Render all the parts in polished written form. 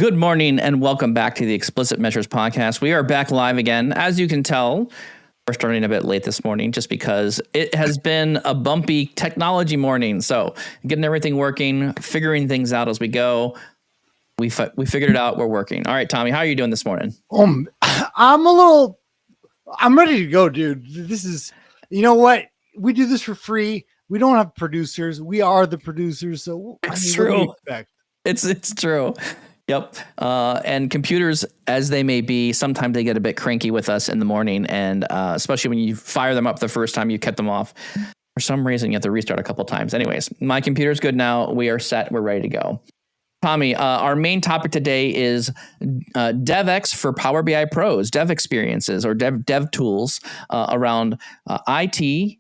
Good morning and welcome back to the Explicit Measures podcast. We are back live again. As you can tell, we're starting a bit late this morning just because it has been a bumpy technology morning. So getting everything working, figuring things out as we go. We figured it out. We're working. All right, Tommy, how are you doing this morning? I'm ready to go, dude. This is, you know what? We do this for free. We don't have producers. We are the producers. So It's true. It's true. Yep. And computers, as they may be, sometimes they get a bit cranky with us in the morning. And especially when you fire them up the first time you cut them off. For some reason, you have to restart a couple times. Anyways, my computer's good now. We are set. We're ready to go. Tommy, our main topic today is DevEx for Power BI pros, dev experiences or dev tools around IT,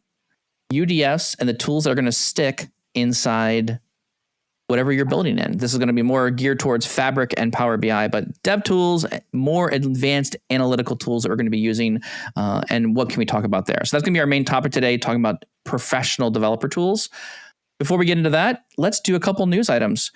UDFs, and the tools that are going to stick inside whatever you're building in. This is going to be more geared towards Fabric and Power BI, but dev tools, more advanced analytical tools that we're going to be using, and what can we talk about there? So that's going to be our main topic today, talking about professional developer tools. Before we get into that, let's do a couple news items.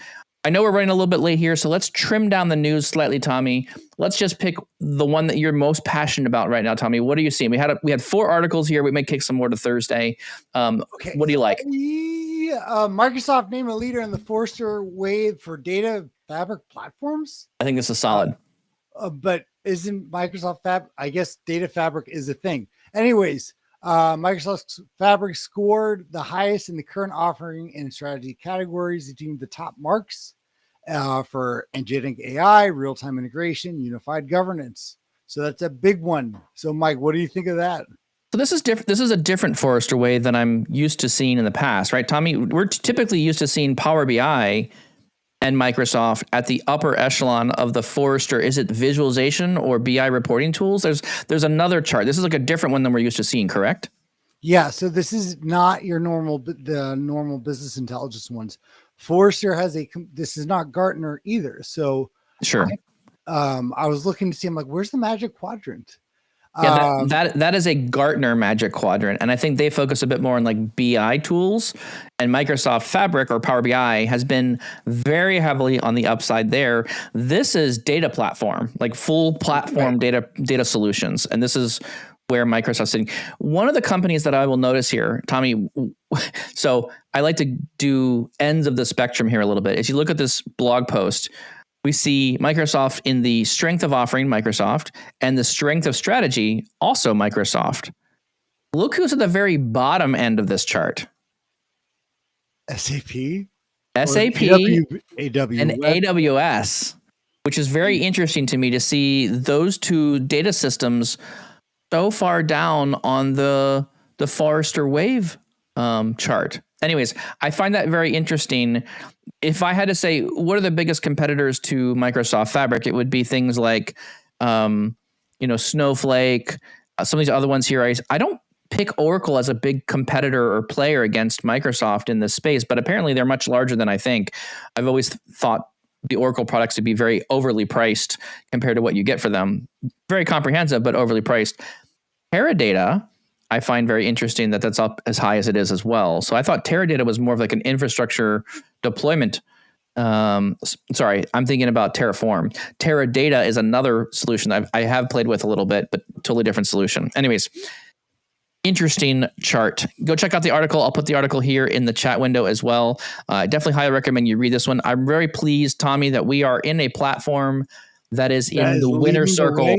I know we're running a little bit late here, so let's trim down the news slightly, Tommy. Let's just pick the one that you're most passionate about right now, Tommy. What are you seeing? We had 4 articles here. We may kick some more to Thursday. Okay. What do you like? Microsoft named a leader in the Forrester Wave for data fabric platforms. I think this is solid. But isn't Microsoft Fabric? I guess data fabric is a thing. Anyways, Microsoft Fabric scored the highest in the current offering and strategy categories, achieving the top marks for agentic AI, real-time integration, unified governance. So that's a big one. So, Mike, what do you think of that? So this is different. This is a different Forrester Wave than I'm used to seeing in the past, right, Tommy? We're typically used to seeing Power BI and Microsoft at the upper echelon of the Forrester. Is it visualization or BI reporting tools? There's another chart. This is like a different one than we're used to seeing, correct? Yeah. So this is not your normal business intelligence ones. Forrester has this is not Gartner either. So sure. I was looking to see, I'm like, where's the Magic Quadrant? Yeah, that is a Gartner Magic Quadrant, and I think they focus a bit more on like BI tools, and Microsoft Fabric or Power BI has been very heavily on the upside there. This is data platform, like full platform data solutions, and this is where Microsoft's sitting. One of the companies that I will notice here, Tommy, so I like to do ends of the spectrum here a little bit. As you look at this blog post, we see Microsoft in the strength of offering, Microsoft, and the strength of strategy, also Microsoft. Look who's at the very bottom end of this chart. SAP, and AWS, which is very interesting to me to see those two data systems so far down on the Forrester Wave chart. Anyways, I find that very interesting. If I had to say, what are the biggest competitors to Microsoft Fabric, it would be things like, Snowflake, some of these other ones here. I don't pick Oracle as a big competitor or player against Microsoft in this space, but apparently they're much larger than I think. I've always thought the Oracle products to be very overly priced compared to what you get for them. Very comprehensive, but overly priced. Teradata, I find very interesting that that's up as high as it is as well. So I thought Teradata was more of like an infrastructure deployment. Sorry, I'm thinking about Terraform. Teradata is another solution I have played with a little bit, but totally different solution. Anyways, interesting chart. Go check out the article. I'll put the article here in the chat window as well. I definitely highly recommend you read this one. I'm very pleased, Tommy, that we are in a platform that is in the winner circle.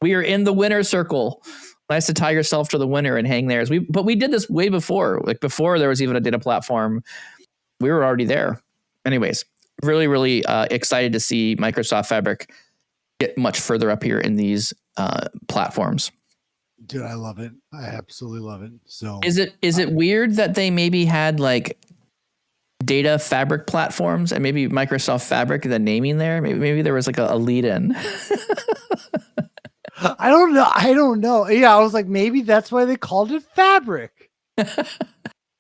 We are in the winner circle. Nice to tie yourself to the winner and hang there. But we did this way before. Like before there was even a data platform, we were already there. Anyways, really, really excited to see Microsoft Fabric get much further up here in these platforms. Dude, I love it. I absolutely love it. So is it weird that they maybe had like data fabric platforms and maybe Microsoft Fabric, the naming there? Maybe there was like a lead in. I don't know. Yeah, I was like, maybe that's why they called it Fabric.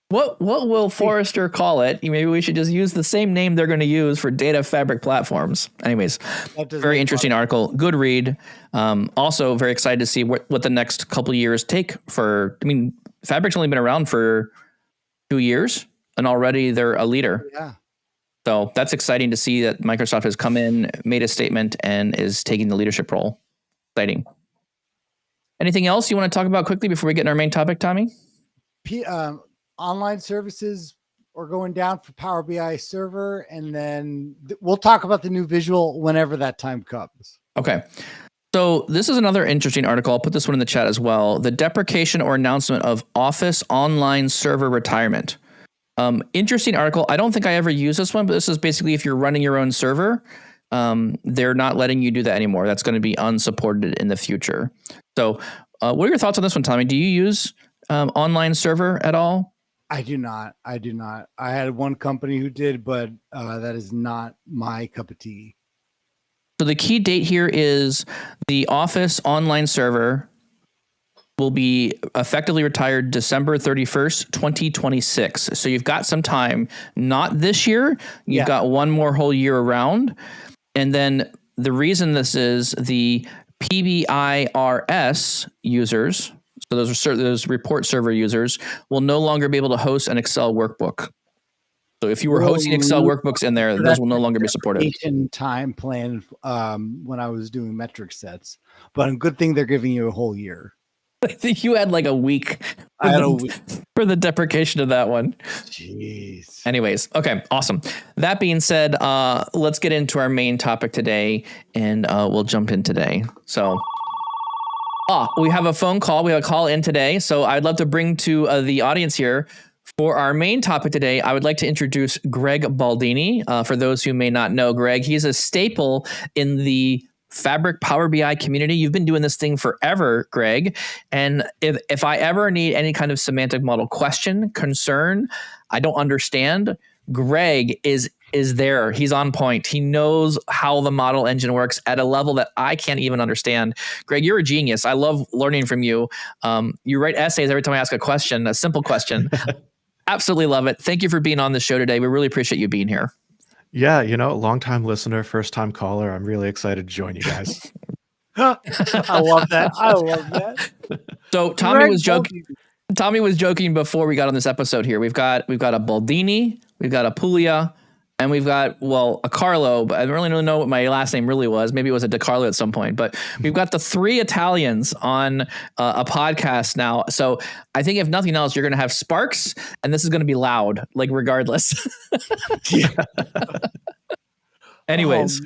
What will Forrester call it? Maybe we should just use the same name they're going to use for data fabric platforms. Anyways, very interesting article. Good read. Also very excited to see what the next couple of years take for. I mean, Fabric's only been around for 2 years, and already they're a leader. Yeah. So that's exciting to see that Microsoft has come in, made a statement, and is taking the leadership role. Exciting. Anything else you want to talk about quickly before we get in our main topic, Tommy? Online services are going down for Power BI server, and then we'll talk about the new visual whenever that time comes. Okay. So this is another interesting article. I'll put this one in the chat as well. The deprecation or announcement of Office Online Server retirement. Interesting article. I don't think I ever used this one, but this is basically if you're running your own server, they're not letting you do that anymore. That's going to be unsupported in the future. So what are your thoughts on this one, Tommy? Do you use online server at all? I do not. I had one company who did, but that is not my cup of tea. So the key date here is the Office Online Server will be effectively retired December 31st, 2026. So you've got some time, not this year. You've got one more whole year around. And then the reason this is the PBIRS users, so those report server users, will no longer be able to host an Excel workbook. So if you were hosting Excel workbooks in there, those will no longer be supported. Time plan when I was doing metric sets, but a good thing they're giving you a whole year. I think you had like a week. I had a week for the deprecation of that one. Jeez. Anyways, okay, awesome. That being said, let's get into our main topic today, and we'll jump in today. So. We have a phone call. We have a call in today. So I'd love to bring to the audience here. For our main topic today, I would like to introduce Greg Baldini. For those who may not know Greg, he's a staple in the Fabric Power BI community. You've been doing this thing forever, Greg. And if I ever need any kind of semantic model question, concern, I don't understand, Greg is there. He's on point. He knows how the model engine works at a level that I can't even understand. Greg, you're a genius. I love learning from you. You write essays every time I ask a question, a simple question. Absolutely love it. Thank you for being on the show today. We really appreciate you being here. Yeah, long-time listener, first-time caller. I'm really excited to join you guys. I love that. So Tommy was joking before we got on this episode here. We've got a Baldini, we've got a Puglia, and we've got, a Carlo, but I don't really know what my last name really was. Maybe it was a De Carlo at some point, but we've got the three Italians on a podcast now. So I think if nothing else, you're going to have sparks, and this is going to be loud, like regardless. Anyways,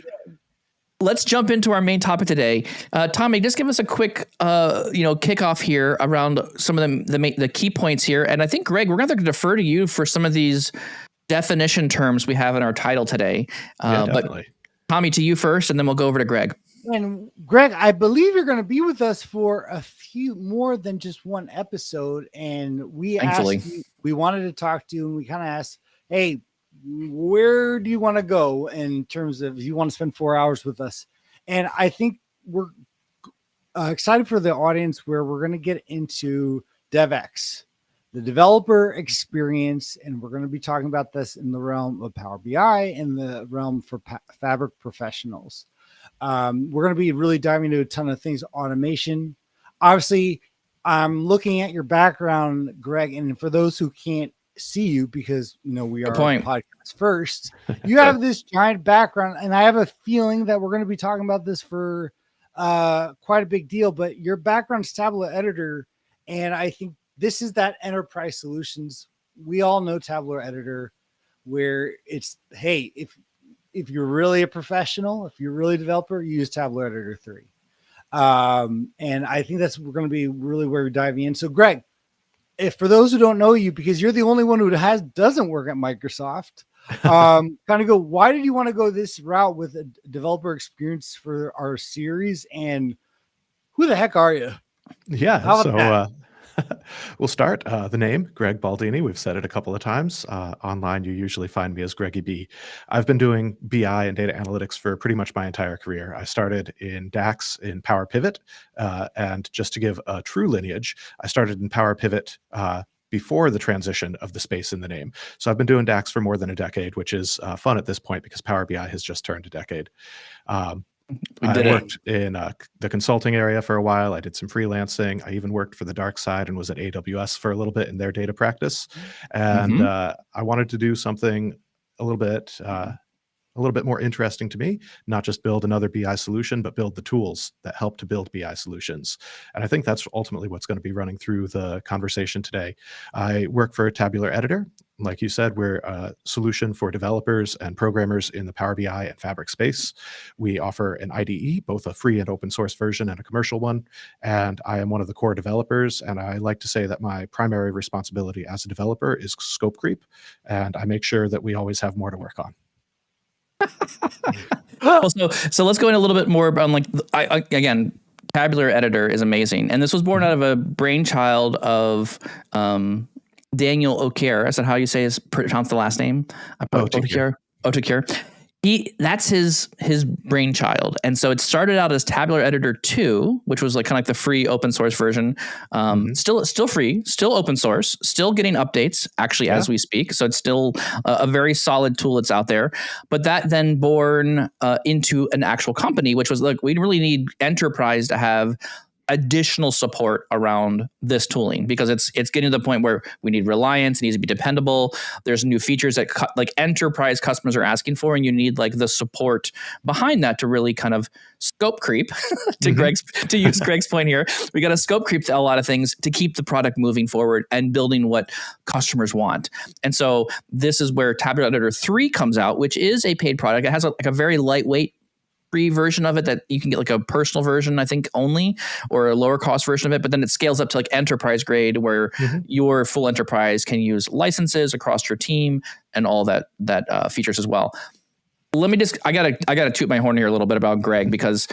let's jump into our main topic today. Tommy, just give us a quick, kickoff here around some of the key points here. And I think, Greg, we're going to have to defer to you for some of these definition terms we have in our title today. Definitely. But Tommy, to you first, and then we'll go over to Greg. And Greg, I believe you're going to be with us for a few more than just one episode. And we wanted to talk to you, and we kind of asked, hey, where do you want to go in terms of if you want to spend 4 hours with us? And I think we're excited for the audience where we're going to get into DevEx, the developer experience, and we're going to be talking about this in the realm of Power BI and the realm for Fabric professionals. We're going to be really diving into a ton of things, automation. Obviously, I'm looking at your background, Greg, and for those who can't see you because we are on podcast first, you have this giant background, and I have a feeling that we're going to be talking about this for quite a big deal. But your background's Tableau editor, and I think this is that enterprise solutions. We all know Tableau editor, where it's, hey, if you're really a professional, if you're really a developer, you use Tableau editor 3. And I think we're going to be really where we're diving in. So Greg, if for those who don't know you, because you're the only one who doesn't work at Microsoft, kind of go, why did you want to go this route with a developer experience for our series? And who the heck are you? Yeah. We'll start. The name, Greg Baldini. We've said it a couple of times. Online, you usually find me as Greggy B. I've been doing BI and data analytics for pretty much my entire career. I started in DAX in Power Pivot. And just to give a true lineage, I started in Power Pivot before the transition of the space in the name. So I've been doing DAX for more than a decade, which is fun at this point because Power BI has just turned a decade. I worked in the consulting area for a while. I did some freelancing. I even worked for the dark side and was at AWS for a little bit in their data practice. And I wanted to do something a little bit more interesting to me, not just build another BI solution, but build the tools that help to build BI solutions. And I think that's ultimately what's going to be running through the conversation today. I work for a Tabular Editor. Like you said, we're a solution for developers and programmers in the Power BI and Fabric space. We offer an IDE, both a free and open source version and a commercial one. And I am one of the core developers. And I like to say that my primary responsibility as a developer is scope creep. And I make sure that we always have more to work on. Well, so let's go in a little bit more on again, Tabular Editor is amazing, and this was born out of a brainchild of Daniel O'Keefe. Is that how you pronounce the last name? O'Keefe. That's his brainchild, and so it started out as Tabular Editor 2, which was like kind of like the free open source version. Still free, still open source, still getting updates actually as we speak. So it's still a very solid tool that's out there. But that then born into an actual company, which was like we really need enterprise to have additional support around this tooling, because it's getting to the point where we need reliance. It needs to be dependable. There's new features that like enterprise customers are asking for, and you need like the support behind that to really kind of scope creep to use Greg's point here. We got to scope creep a lot of things to keep the product moving forward and building what customers want. And so this is where Tabular Editor 3 comes out, which is a paid product. It has a very lightweight free version of it that you can get, like a personal version, I think, only, or a lower cost version of it. But then it scales up to like enterprise grade, where your full enterprise can use licenses across your team and all that features as well. Let me I gotta toot my horn here a little bit about Greg, because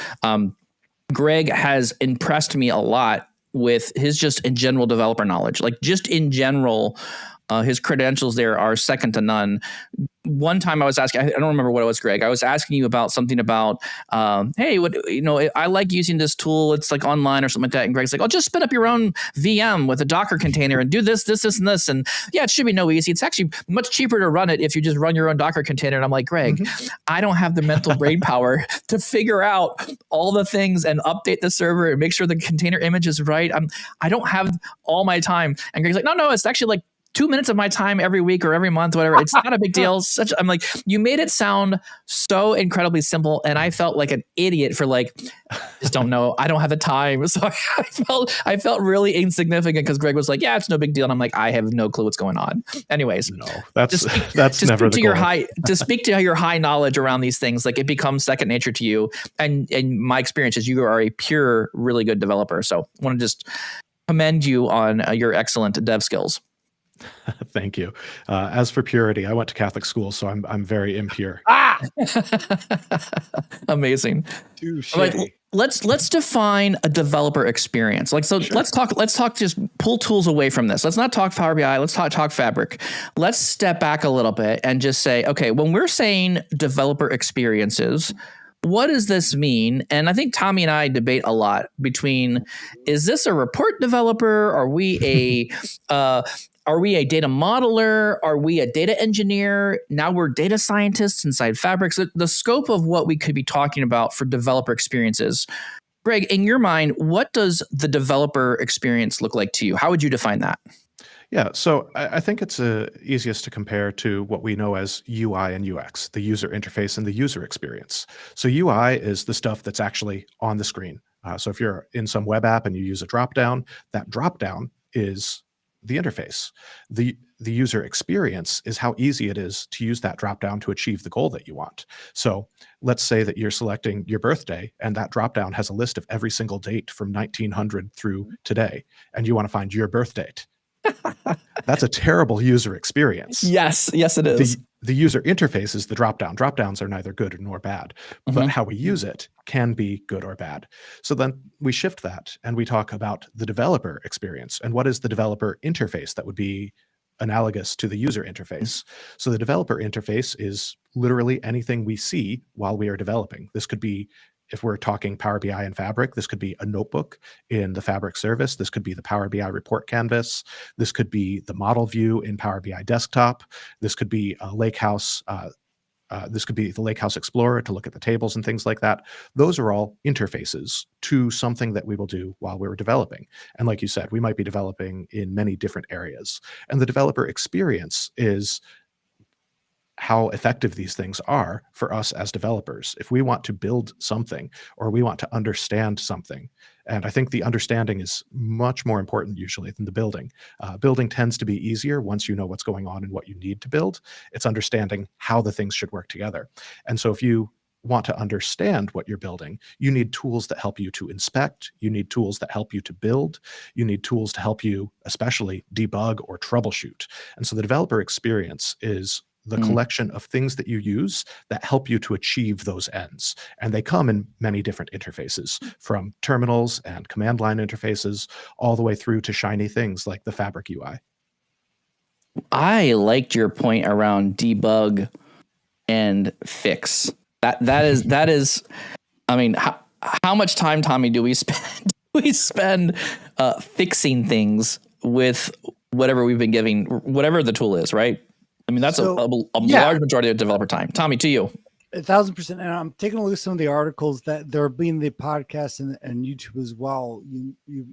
Greg has impressed me a lot with his just in general developer knowledge. Like just in general, his credentials there are second to none. One time I was asking, I don't remember what it was, Greg. I was asking you about something about, hey, I like using this tool. It's like online or something like that. And Greg's like, just spin up your own VM with a Docker container and do this, and this. And yeah, it should be no easy. It's actually much cheaper to run it if you just run your own Docker container. And I'm like, Greg, I don't have the mental brain power to figure out all the things and update the server and make sure the container image is right. I don't have all my time. And Greg's like, no, it's actually like 2 minutes of my time every week or every month, whatever. It's not a big deal. I'm like, you made it sound so incredibly simple, and I felt like an idiot for like, just don't know. I don't have the time. So I felt really insignificant because Greg was like, yeah, it's no big deal, and I'm like, I have no clue what's going on. Anyways, no, that's never the goal. To speak to your high knowledge around these things, like it becomes second nature to you. And my experience is you are a pure, really good developer. So I want to just commend you on your excellent dev skills. Thank you. As for purity, I went to Catholic school, so I'm very impure. Amazing. Like, let's define a developer experience. Like, so sure. Let's talk, just pull tools away from this. Let's not talk Power BI. Let's talk Fabric. Let's step back a little bit and just say, okay, when we're saying developer experiences, what does this mean? And I think Tommy and I debate a lot between, is this a report developer? Are we a data modeler? Are we a data engineer? Now we're data scientists inside Fabric. So the scope of what we could be talking about for developer experiences. Greg, in your mind, what does the developer experience look like to you? How would you define that? Yeah, so I think it's easiest to compare to what we know as UI and UX, the user interface and the user experience. So UI is the stuff that's actually on the screen. So if you're in some web app and you use a dropdown, that dropdown is the interface. The user experience is how easy it is to use that dropdown to achieve the goal that you want. So let's say that you're selecting your birthday, and that dropdown has a list of every single date from 1900 through today, and you want to find your birth date. That's a terrible user experience. Yes, it is. The user interface is the dropdown. Dropdowns are neither good nor bad, but how we use it can be good or bad. So then we shift that and we talk about the developer experience. And what is the developer interface that would be analogous to the user interface? So the developer interface is literally anything we see while we are developing. This could be, if we're talking Power BI and Fabric, this could be a notebook in the Fabric service. This could be the Power BI report canvas. This could be the model view in Power BI desktop. This could be a Lakehouse. This could be the Lakehouse Explorer to look at the tables and things like that. Those are all interfaces to something that we will do while we're developing. And like you said, we might be developing in many different areas. And the developer experience is how effective these things are for us as developers. If we want to build something or we want to understand something, and I think the understanding is much more important usually than the building. Building tends to be easier once you know what's going on and what you need to build. It's understanding how the things should work together. And so if you want to understand what you're building, you need tools that help you to inspect, you need tools that help you to build, you need tools to help you especially debug or troubleshoot. And so the developer experience is the collection of things that you use that help you to achieve those ends. And they come in many different interfaces, from terminals and command line interfaces all the way through to shiny things like the Fabric UI. I liked your point around debug and fix. That is. I mean, how much time, Tommy, do we spend fixing things with whatever we've been giving, whatever the tool is, right? I mean, that's a large majority of developer time. Tommy, to you. 1,000%. And I'm taking a look at some of the articles that there are being the podcast and YouTube as well. You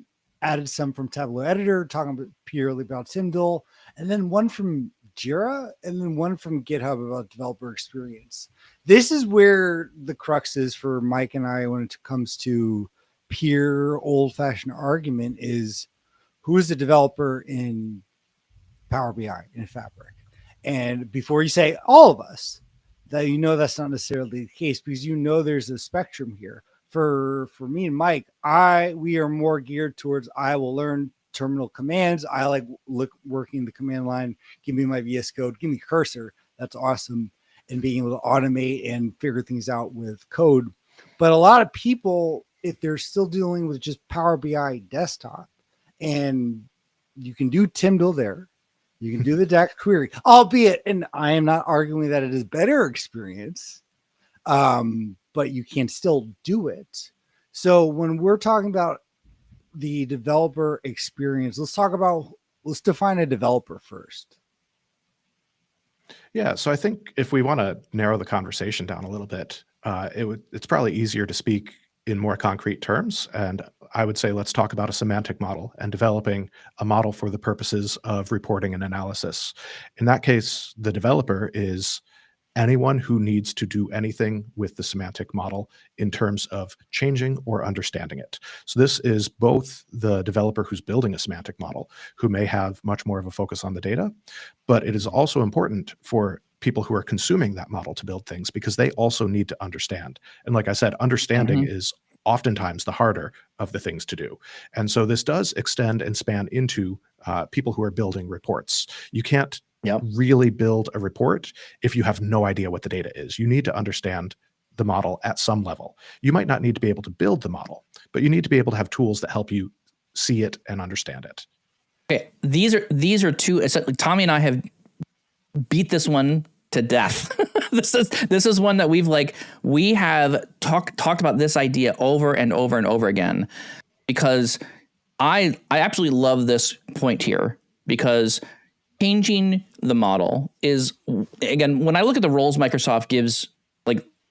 added some from Tableau Editor talking purely about Tyndall, and then one from Jira, and then one from GitHub about developer experience. This is where the crux is for Mike and I when it comes to pure old-fashioned argument is who is the developer in Power BI, in Fabric? And before you say all of us, that that's not necessarily the case, because there's a spectrum here. For me and Mike, we are more geared towards I will learn terminal commands. I like working the command line. Give me my VS Code. Give me cursor. That's awesome. And being able to automate and figure things out with code. But a lot of people, if they're still dealing with just Power BI desktop, and you can do Tyndall there, you can do the DAX query, albeit, and I am not arguing that it is better experience, but you can still do it. So when we're talking about the developer experience, let's define a developer first. Yeah, so I think if we want to narrow the conversation down a little bit, it's probably easier to speak in more concrete terms. And I would say let's talk about a semantic model and developing a model for the purposes of reporting and analysis. In that case, the developer is anyone who needs to do anything with the semantic model in terms of changing or understanding it. So this is both the developer who's building a semantic model, who may have much more of a focus on the data, but it is also important for people who are consuming that model to build things, because they also need to understand. And like I said, understanding is oftentimes the harder of the things to do. And so this does extend and span into people who are building reports. You can't really build a report if you have no idea what the data is. You need to understand the model at some level. You might not need to be able to build the model, but you need to be able to have tools that help you see it and understand it. Okay, these are two. Tommy and I have beat this one to death. This is one that we have talked about this idea over and over and over again, because I absolutely love this point here, because changing the model is, again, when I look at the roles Microsoft gives,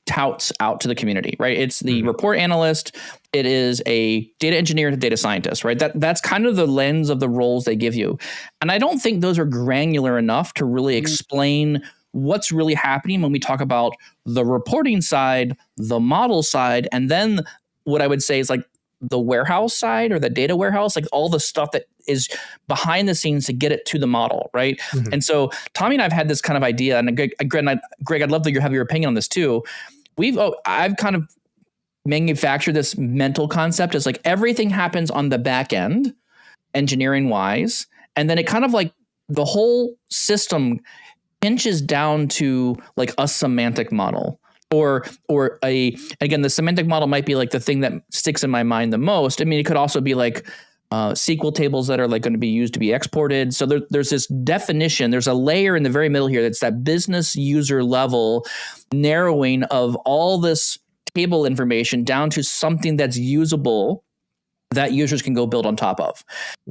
touts out to the community, right? It's the report analyst. It is a data engineer and a data scientist, right? That's kind of the lens of the roles they give you. And I don't think those are granular enough to really explain what's really happening when we talk about the reporting side, the model side, and then what I would say is the warehouse side, or the data warehouse, all the stuff that is behind the scenes to get it to the model, right? And so Tommy and I've had this kind of idea, and Greg, I'd love to have your opinion on this too. I've kind of manufactured this mental concept as everything happens on the back end, engineering wise, and then it kind of the whole system pinches down to a semantic model. Or again, the semantic model might be the thing that sticks in my mind the most. I mean, it could also be SQL tables that are going to be used to be exported. So there's this definition. There's a layer in the very middle here that's that business user level narrowing of all this table information down to something that's usable that users can go build on top of.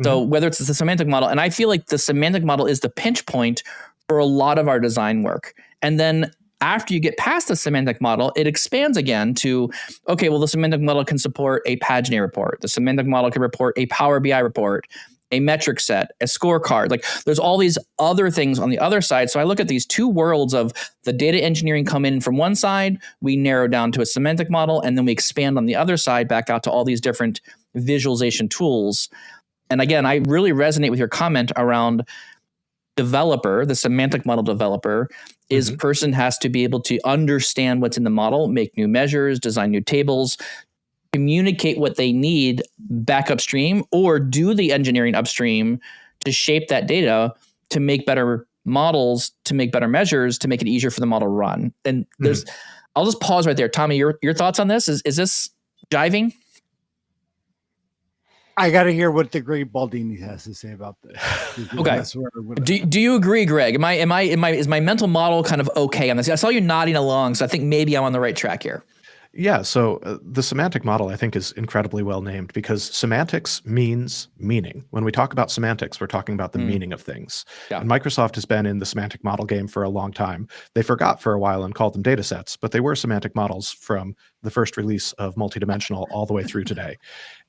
So whether it's the semantic model, and I feel like the semantic model is the pinch point for a lot of our design work. And then after you get past the semantic model, it expands again to, okay, well, the semantic model can support a paginated report. The semantic model can report a Power BI report. a metric set, a scorecard. Like there's all these other things on the other side. So I look at these two worlds of the data engineering come in from one side, we narrow down to a semantic model, and then we expand on the other side back out to all these different visualization tools. And again, I really resonate with your comment around developer, the semantic model developer, is person has to be able to understand what's in the model, make new measures, design new tables, communicate what they need back upstream, or do the engineering upstream to shape that data to make better models, to make better measures, to make it easier for the model to run. And there's, I'll just pause right there. Tommy, your thoughts on this? Is this jiving? I got to hear what the great Baldini has to say about this. Okay. Do you agree, Greg? Is my mental model kind of okay on this? I saw you nodding along, so I think maybe I'm on the right track here. Yeah, so the semantic model, I think, is incredibly well named because semantics means meaning. When we talk about semantics, we're talking about the meaning of things. Yeah. And Microsoft has been in the semantic model game for a long time. They forgot for a while and called them data sets, but they were semantic models from the first release of multidimensional all the way through today.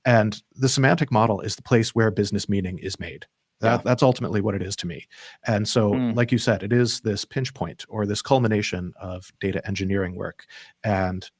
And the semantic model is the place where business meaning is made. That's ultimately what it is to me. And so, like you said, it is this pinch point or this culmination of data engineering work and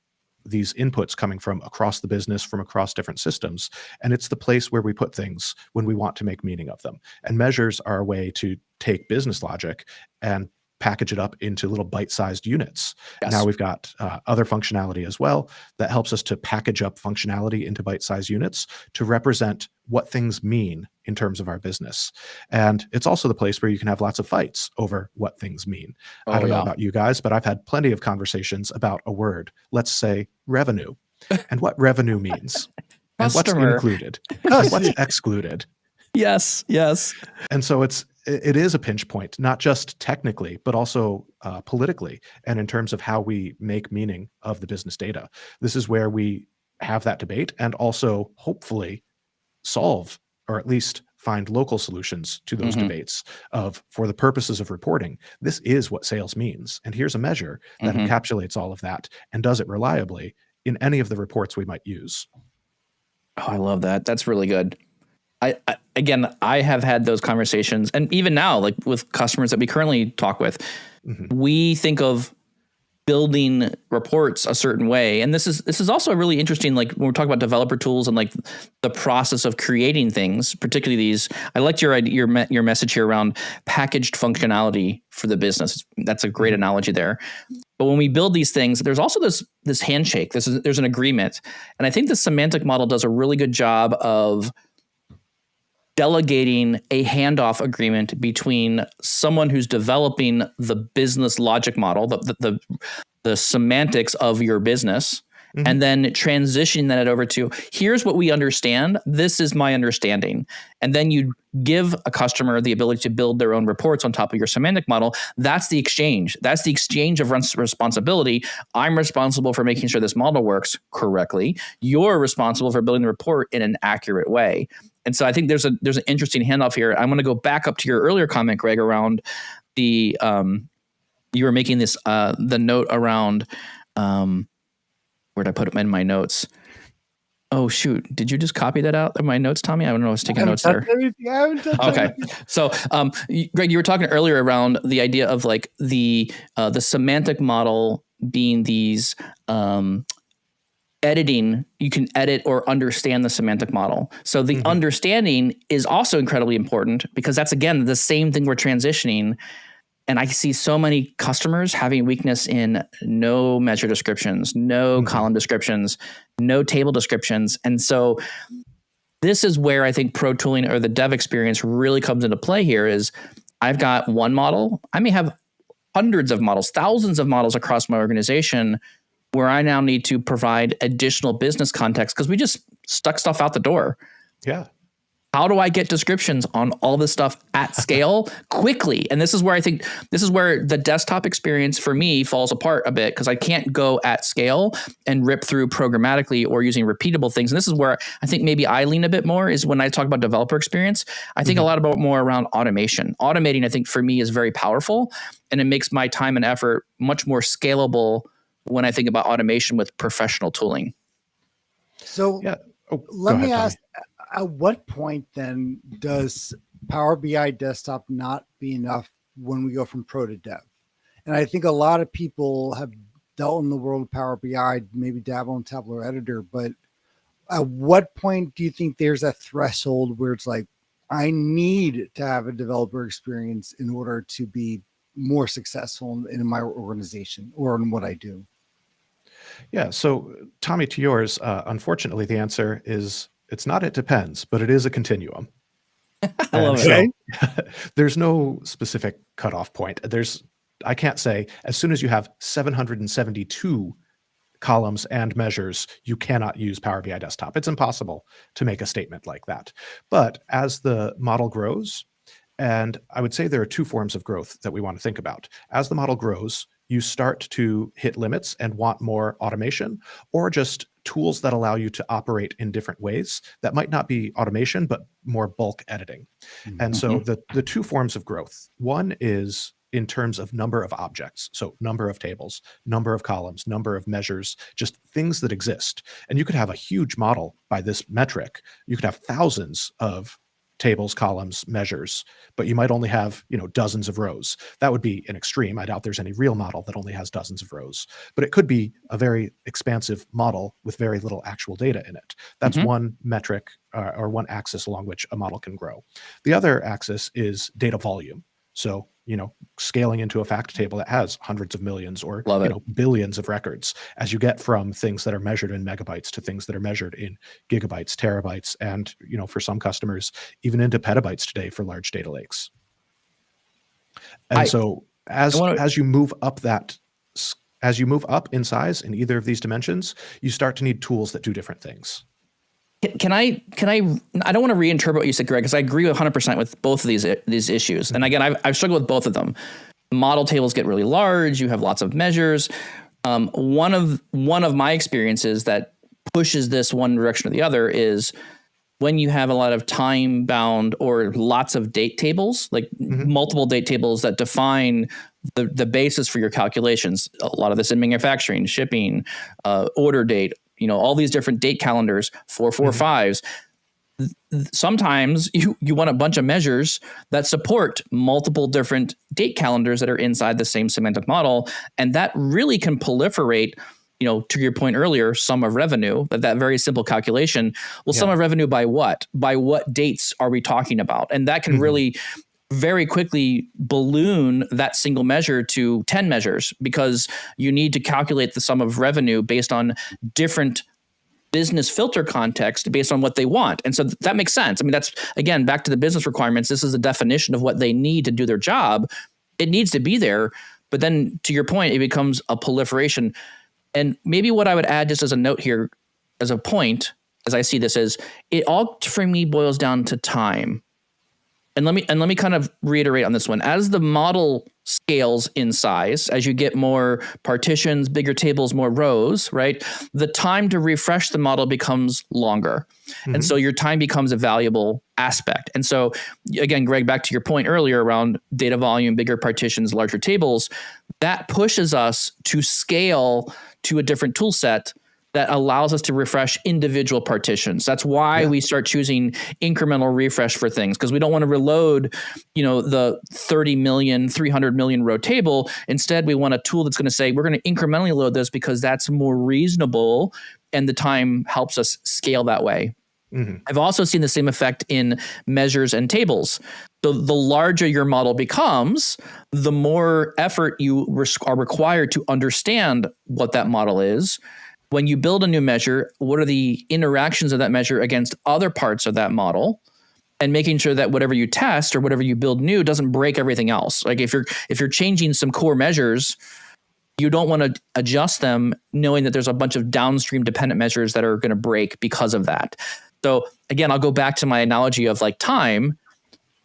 these inputs coming from across the business, from across different systems. And it's the place where we put things when we want to make meaning of them. And measures are a way to take business logic and package it up into little bite-sized units. Yes. Now we've got other functionality as well that helps us to package up functionality into bite-sized units to represent what things mean in terms of our business. And it's also the place where you can have lots of fights over what things mean. I don't know about you guys, but I've had plenty of conversations about a word, let's say revenue, and what revenue means, and what's included, and what's excluded. Yes. And so it is a pinch point, not just technically, but also politically, and in terms of how we make meaning of the business data. This is where we have that debate and also hopefully solve, or at least find local solutions to those debates of, for the purposes of reporting, this is what sales means. And here's a measure that encapsulates all of that and does it reliably in any of the reports we might use. Oh, I love that. That's really good. I have had those conversations, and even now, like with customers that we currently talk with, we think of building reports a certain way. And this is also really interesting, like when we're talking about developer tools and like the process of creating things, particularly these. I liked your message here around packaged functionality for the business. That's a great analogy there. But when we build these things, there's also this handshake. There's an agreement. And I think the semantic model does a really good job of delegating a handoff agreement between someone who's developing the business logic model, the semantics of your business, and then transitioning that over to, here's what we understand. This is my understanding. And then you give a customer the ability to build their own reports on top of your semantic model. That's the exchange. That's the exchange of responsibility. I'm responsible for making sure this model works correctly. You're responsible for building the report in an accurate way. And so I think there's an interesting handoff here. I'm going to go back up to your earlier comment, Greg, around the you were making this the note around where'd I put it in my notes? Oh shoot! Did you just copy that out of my notes, Tommy? I don't know. I was taking notes there. Okay, so Greg, you were talking earlier around the idea of like the semantic model being these editing. You can edit or understand the semantic model. So the understanding is also incredibly important because that's again the same thing we're transitioning. And I see so many customers having weakness in no measure descriptions, no column descriptions, no table descriptions. And so this is where I think pro tooling or the dev experience really comes into play here is I've got one model. I may have hundreds of models, thousands of models across my organization where I now need to provide additional business context because we just stuck stuff out the door. Yeah. How do I get descriptions on all this stuff at scale quickly? And this is where the desktop experience for me falls apart a bit because I can't go at scale and rip through programmatically or using repeatable things. And this is where I think maybe I lean a bit more is when I talk about developer experience. I think a lot about more around automation. Automating, I think for me is very powerful and it makes my time and effort much more scalable when I think about automation with professional tooling. So let me ask, At what point then does Power BI desktop not be enough when we go from pro to dev? And I think a lot of people have dealt in the world of Power BI, maybe dabble in Tableau Editor, but at what point do you think there's a threshold where it's like, I need to have a developer experience in order to be more successful in my organization or in what I do? Yeah. So, Tommy, to yours, unfortunately, the answer is it's not. It depends, but it is a continuum. I love it. So, there's no specific cutoff point. I can't say as soon as you have 772 columns and measures, you cannot use Power BI Desktop. It's impossible to make a statement like that. But as the model grows, and I would say there are two forms of growth that we want to think about. As the model grows, you start to hit limits and want more automation, or just tools that allow you to operate in different ways that might not be automation, but more bulk editing. And so the two forms of growth, one is in terms of number of objects. So number of tables, number of columns, number of measures, just things that exist. And you could have a huge model by this metric. You could have thousands of tables, columns, measures, but you might only have, dozens of rows. That would be an extreme. I doubt there's any real model that only has dozens of rows, but it could be a very expansive model with very little actual data in it. That's one metric or one axis along which a model can grow. The other axis is data volume. So, scaling into a fact table that has hundreds of millions or billions of records, as you get from things that are measured in megabytes to things that are measured in gigabytes, terabytes, and, for some customers, even into petabytes today for large data lakes. And so as you move up in size in either of these dimensions, you start to need tools that do different things. Can I don't want to reinterpret what you said, Greg, because I agree 100% with both of these issues. And again, I've struggled with both of them. Model tables get really large. You have lots of measures. One of my experiences that pushes this one direction or the other is when you have a lot of time bound or lots of date tables, like multiple date tables that define the basis for your calculations. A lot of this in manufacturing, shipping, order date, all these different date calendars, 445s. Sometimes you want a bunch of measures that support multiple different date calendars that are inside the same semantic model. And that really can proliferate, to your point earlier, sum of revenue, that very simple calculation. Well, sum of revenue by what? By what dates are we talking about? And that can really very quickly balloon that single measure to 10 measures because you need to calculate the sum of revenue based on different business filter context based on what they want. And so that makes sense. I mean, that's, again, back to the business requirements. This is a definition of what they need to do their job. It needs to be there. But then to your point, it becomes a proliferation. And maybe what I would add just as a note here, as a point, as I see this, is it all for me boils down to time. And let me kind of reiterate on this one. As the model scales in size, as you get more partitions, bigger tables, more rows, right? The time to refresh the model becomes longer. And so your time becomes a valuable aspect. And so again, Greg, back to your point earlier around data volume, bigger partitions, larger tables, that pushes us to scale to a different tool set that allows us to refresh individual partitions. That's why we start choosing incremental refresh for things, because we don't want to reload, the 30 million, 300 million row table. Instead, we want a tool that's going to say, we're going to incrementally load this because that's more reasonable and the time helps us scale that way. I've also seen the same effect in measures and tables. So the larger your model becomes, the more effort you are required to understand what that model is. When you build a new measure, what are the interactions of that measure against other parts of that model, and making sure that whatever you test or whatever you build new doesn't break everything else. Like if you're changing some core measures, you don't want to adjust them knowing that there's a bunch of downstream dependent measures that are going to break because of that. So again, I'll go back to my analogy of like time.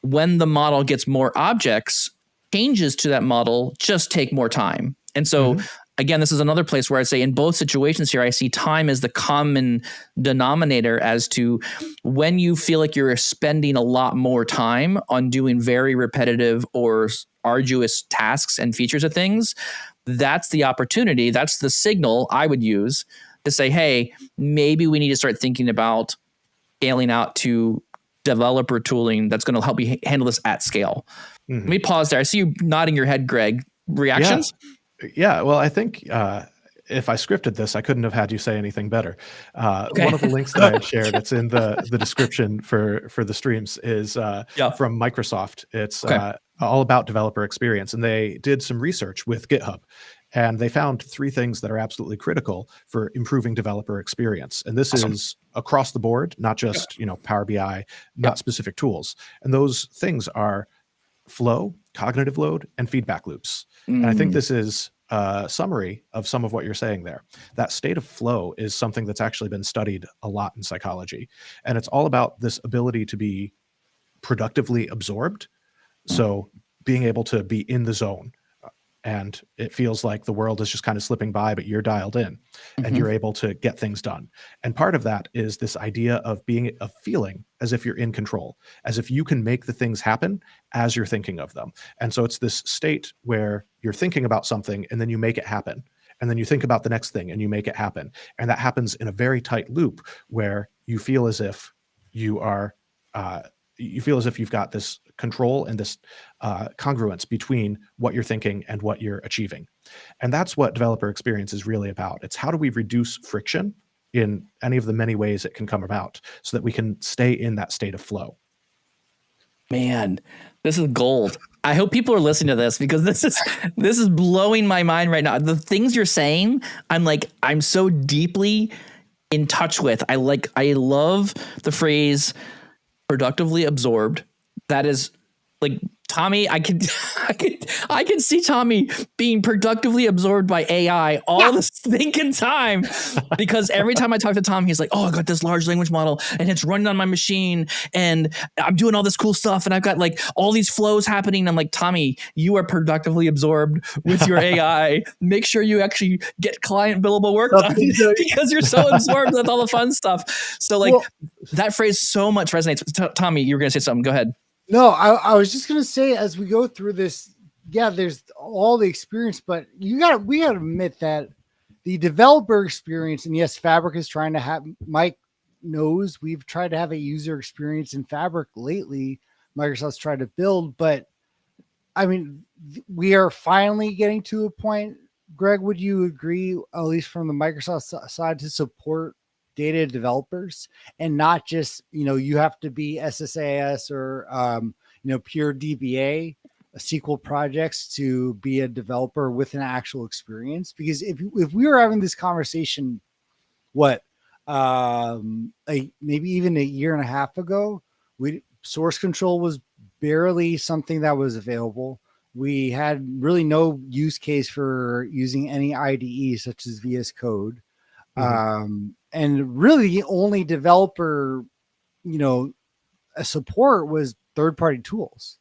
When the model gets more objects, changes to that model just take more time. And so again, this is another place where I say in both situations here, I see time as the common denominator as to when you feel like you're spending a lot more time on doing very repetitive or arduous tasks and features of things. That's the opportunity. That's the signal I would use to say, hey, maybe we need to start thinking about scaling out to developer tooling that's going to help you handle this at scale. Let me pause there. I see you nodding your head, Greg. Reactions? Yeah. Well, I think if I scripted this, I couldn't have had you say anything better. One of the links that I had shared, it's in the description for the streams, is from Microsoft. It's all about developer experience. And they did some research with GitHub. And they found 3 things that are absolutely critical for improving developer experience. And this is across the board, not just Power BI, not specific tools. And those things are flow, cognitive load, and feedback loops. And I think this is a summary of some of what you're saying there. That state of flow is something that's actually been studied a lot in psychology. And it's all about this ability to be productively absorbed. So being able to be in the zone, and it feels like the world is just kind of slipping by, but you're dialed in and you're able to get things done. And part of that is this idea of feeling as if you're in control, as if you can make the things happen as you're thinking of them. And so it's this state where you're thinking about something and then you make it happen. And then you think about the next thing and you make it happen. And that happens in a very tight loop where you feel as if you are, you've got this control and this congruence between what you're thinking and what you're achieving. And that's what developer experience is really about. It's how do we reduce friction in any of the many ways it can come about so that we can stay in that state of flow. Man, this is gold. I hope people are listening to this because this is blowing my mind right now. The things you're saying, I'm so deeply in touch with. I love the phrase productively absorbed. That is like Tommy. I can see Tommy being productively absorbed by AI all this thinking time, because every time I talk to Tom, he's like, "Oh, I got this large language model and it's running on my machine and I'm doing all this cool stuff and I've got like all these flows happening." I'm like, "Tommy, you are productively absorbed with your AI. Make sure you actually get client billable work done because you're so absorbed with all the fun stuff." So that phrase so much resonates. Tommy, you were going to say something. Go ahead. No, I was just going to say, as we go through this, there's all the experience, but we got to admit that the developer experience, and yes, Fabric is trying to have, Mike knows we've tried to have a user experience in Fabric lately. Microsoft's tried to build, but I mean, we are finally getting to a point. Greg, would you agree, at least from the Microsoft side, to support data developers and not just, you have to be SSAS or, pure DBA, SQL projects to be a developer with an actual experience? Because if we were having this conversation, maybe even a year and a half ago, source control was barely something that was available. We had really no use case for using any IDE such as VS Code. And really the only developer, support was third-party tools.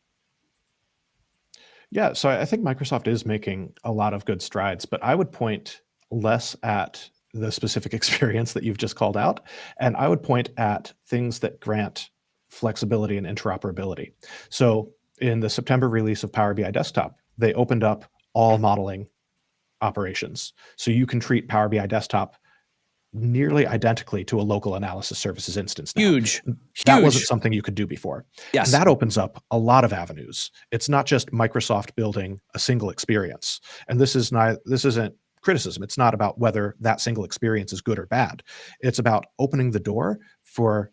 Yeah, so I think Microsoft is making a lot of good strides, but I would point less at the specific experience that you've just called out, and I would point at things that grant flexibility and interoperability. So in the September release of Power BI Desktop, they opened up all modeling operations. So you can treat Power BI Desktop nearly identically to a local analysis services instance now. Huge. That wasn't something you could do before. Yes. And that opens up a lot of avenues. It's not just Microsoft building a single experience. And this isn't criticism. It's not about whether that single experience is good or bad. It's about opening the door for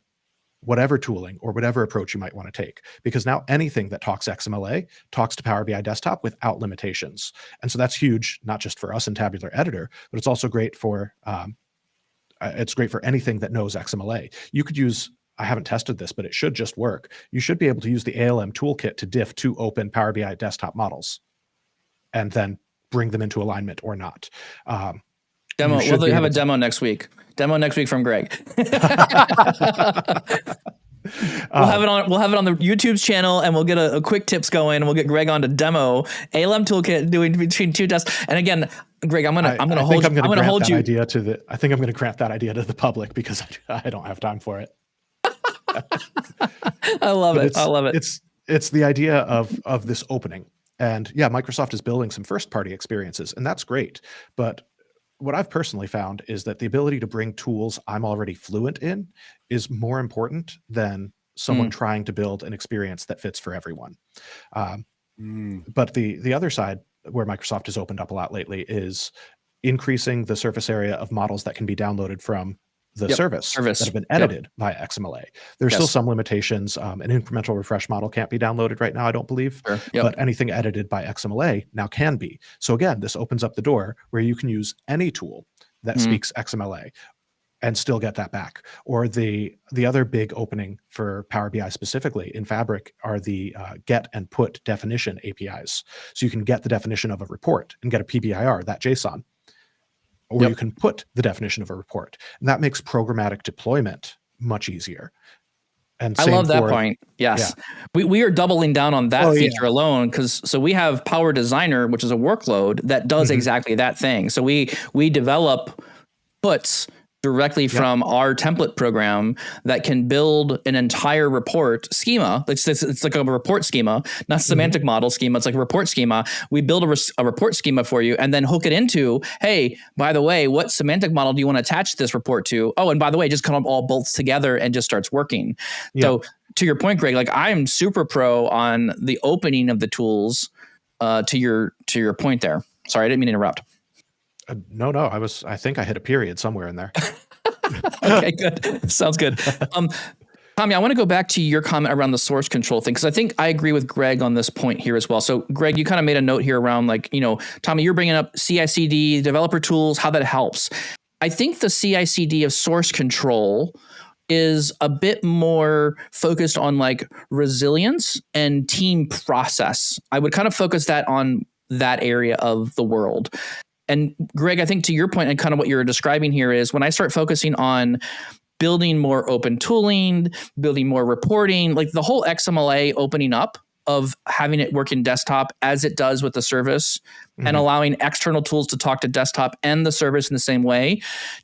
whatever tooling or whatever approach you might want to take. Because now anything that talks XMLA talks to Power BI Desktop without limitations. And so that's huge, not just for us in Tabular Editor, but it's also great for anything that knows XMLA. You could use, I haven't tested this, but it should just work. You should be able to use the ALM toolkit to diff to open Power BI Desktop models and then bring them into alignment or not. Demo. We'll have a demo next week. Demo next week from Greg. We'll have it on the YouTube's channel, and we'll get a quick tips going, and we'll get Greg on to demo ALM toolkit doing between two tests. And again, Greg, I'm gonna hold you. I think I'm gonna grant that idea to the public because I don't have time for it. I love it. It's the idea of this opening, and yeah, Microsoft is building some first party experiences, and that's great. But what I've personally found is that the ability to bring tools I'm already fluent in is more important than someone trying to build an experience that fits for everyone. Um, but the other side where Microsoft has opened up a lot lately is increasing the surface area of models that can be downloaded from the service that have been edited by XMLA. There's still some limitations. An incremental refresh model can't be downloaded right now, I don't believe, but anything edited by XMLA now can be. So again, this opens up the door where you can use any tool that speaks XMLA and still get that back. Or the other big opening for Power BI specifically in Fabric are the get and put definition APIs. So you can get the definition of a report and get a PBIR, that JSON, or you can put the definition of a report. And that makes programmatic deployment much easier. And I love that point. Yes. Yeah. We are doubling down on that feature alone, because so we have Power Designer, which is a workload that does exactly that thing. So we develop puts directly from our template program that can build an entire report schema. It's like a report schema, not semantic model schema. It's like a report schema. We build a report schema for you and then hook it into, hey, by the way, what semantic model do you want to attach this report to? Oh, and by the way, just kind of all bolts together and just starts working. So to your point, Greg, like I'm super pro on the opening of the tools to your point there. Sorry, I didn't mean to interrupt. No, I think I hit a period somewhere in there. Okay, good. Sounds good. Tommy, I want to go back to your comment around the source control thing, because I think I agree with Greg on this point here as well. So Greg, you kind of made a note here around like, Tommy, you're bringing up CI/CD, developer tools, how that helps. I think the CI/CD of source control is a bit more focused on like resilience and team process. I would kind of focus that on that area of the world. And Greg, I think to your point and kind of what you're describing here is when I start focusing on building more open tooling, building more reporting, like the whole XMLA opening up of having it work in desktop as it does with the service and allowing external tools to talk to desktop and the service in the same way.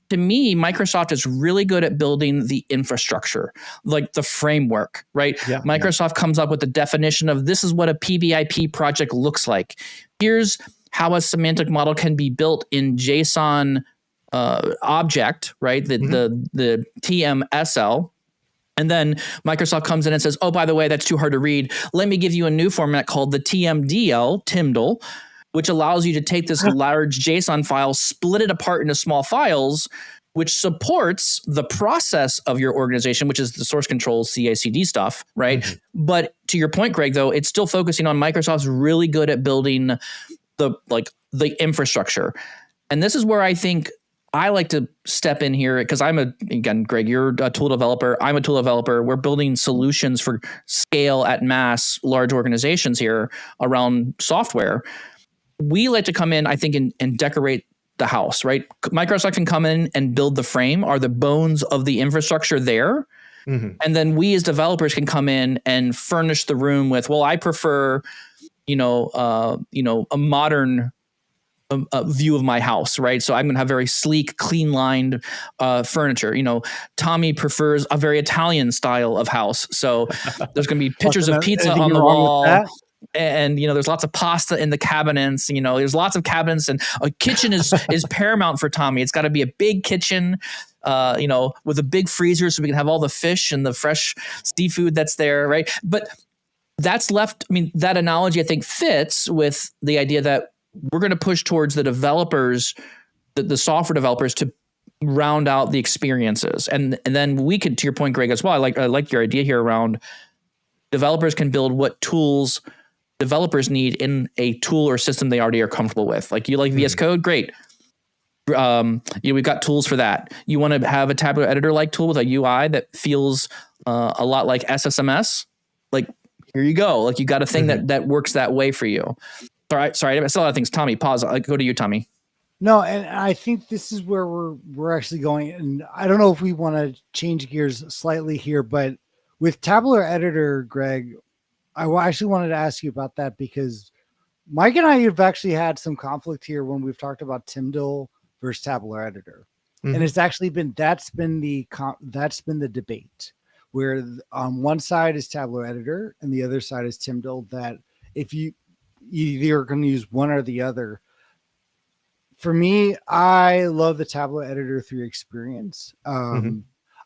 To me, Microsoft is really good at building the infrastructure, like the framework, right? Microsoft comes up with the definition of this is what a PBIP project looks like. Here's how a semantic model can be built in JSON object, right? The TMSL. And then Microsoft comes in and says, oh, by the way, that's too hard to read. Let me give you a new format called the TMDL, which allows you to take this large JSON file, split it apart into small files, which supports the process of your organization, which is the source control CI/CD stuff, right? But to your point, Greg, though, it's still focusing on Microsoft's really good at building the infrastructure. And this is where I think I like to step in here because again, Greg, you're a tool developer. I'm a tool developer. We're building solutions for scale at mass, large organizations here around software. We like to come in, I think, and decorate the house, right? Microsoft can come in and build the frame, are the bones of the infrastructure there. And then we as developers can come in and furnish the room with, well, I prefer, a modern view of my house, right? So I'm going to have very sleek, clean lined furniture. Tommy prefers a very Italian style of house. So there's going to be pictures of pizza on the wall. And, there's lots of pasta in the cabinets, there's lots of cabinets, and a kitchen is paramount for Tommy. It's got to be a big kitchen, with a big freezer so we can have all the fish and the fresh seafood that's there. Right. But that's left. I mean, that analogy, I think, fits with the idea that we're going to push towards the developers, the software developers, to round out the experiences. And then we could, to your point, Greg, as well, I like your idea here around developers can build what tools developers need in a tool or system they already are comfortable with. Like, you like VS Code? Great. We've got tools for that. You want to have a tabular editor like tool with a UI that feels a lot like SSMS? Like, here you go. Like, you got a thing that works that way for you. Sorry, I saw a lot of things. Tommy, pause. I'll go to you, Tommy. No, and I think this is where we're actually going. And I don't know if we want to change gears slightly here, but with Tabular Editor, Greg, I actually wanted to ask you about that because Mike and I have actually had some conflict here when we've talked about Timdal versus Tabular Editor, and it's actually that's been the debate where on one side is Tabular Editor and the other side is Timdal. That if you either are going to use one or the other. For me, I love the tablet editor 3 experience. Mhm.